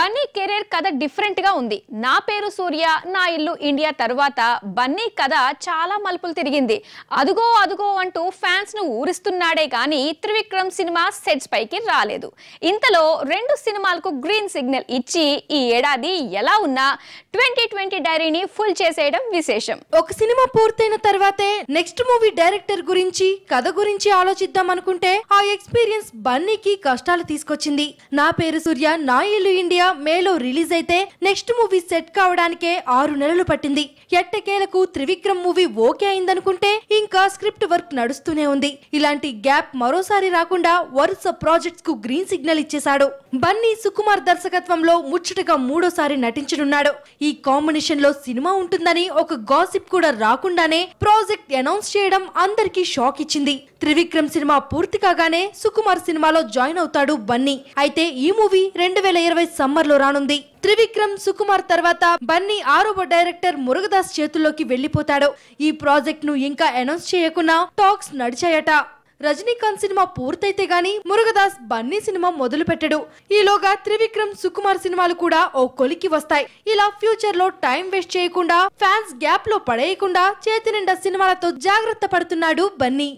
Bunny career కథ different గా ఉంది. నా పేరు సూర్య, నా ఇల్లు ఇండియా తర్వాత బన్నీ కథ చాలా మలుపులు తిరిగింది. అదుగో అదుగో అంటూ ఫ్యాన్స్ ను ఊరిస్తున్నాడే కానీ త్రివిక్రమ్ సినిమా సెట్స్ పైకి రాలేదు. ఇంతలో రెండు సినిమాలకు గ్రీన్ సిగ్నల్ ఇచ్చి ఈ ఏడాది ఎలా ఉన్నా 2020 డైరీని ఫుల్ చేసేయడం విశేషం. ఒక సినిమా పూర్తయిన తర్వాతే నెక్స్ట్ మూవీ డైరెక్టర్ గురించి కథ గురించి ఆలోచిద్దాం అనుకుంటే ఆ ఎక్స్పీరియన్స్ బన్నీకి కష్టాలు తీసుకొచ్చింది. నా పేరు సూర్య, నా ఇల్లు ఇండియా మేలో రిలీజ్ అయితే నెక్స్ట్ మూవీ సెట్ కావడానికే 6 నెలలు పట్టింది. ఎట్టకేలకు త్రివిక్రమ్ మూవీ ఓకే అయిందనుకుంటే ఇంకా స్క్రిప్ట్ వర్క్ నడుస్తూనే ఉంది. ఇలాంటి గ్యాప్ మరోసారి రాకుండా వరుస ప్రాజెక్ట్స్ కు గ్రీన్ సిగ్నల్ ఇచ్చేశాడు. బన్నీ సుకుమార్ దర్శకత్వంలో ముచ్చటగా 3వ నటించనున్నాడు. ఈ కాంబినేషన్ లో సినిమా ఉంటుందని ఒక గాసిప్ కూడా రాకుండానే ప్రాజెక్ట్ అనౌన్స్ చేయడం అందరికీ షాక్ ఇచ్చింది. త్రివిక్రమ్ సినిమా పూర్తి కాగానే సుకుమార్ సినిమాలో జాయిన్ అవుతాడు బన్నీ. అయితే ఈ మూవీ 2020 సమ్మర్ లో రానుంది. త్రివిక్రమ్ సుకుమార్ తర్వాత బన్నీ 6వ డైరెక్టర్ మురుగదాస్ చేతుల్లోకి వెళ్లిపోతాడు. ఈ ప్రాజెక్ట్ ను ఇంకా అనౌన్స్ చేయకుండా టాక్స్ నడిచాయట. రజనీకాంత్ సినిమా పూర్తయితే గానీ మురుగదాస్ బన్నీ సినిమా మొదలు పెట్టడు. ఈలోగా త్రివిక్రమ్ సుకుమార్ సినిమాలు కూడా ఓ కొలికి వస్తాయి. ఇలా ఫ్యూచర్ లో టైం వేస్ట్ చేయకుండా ఫ్యాన్స్ గ్యాప్ లో పడేయకుండా చేతి నిండా సినిమాలతో జాగ్రత్త పడుతున్నాడు బన్నీ.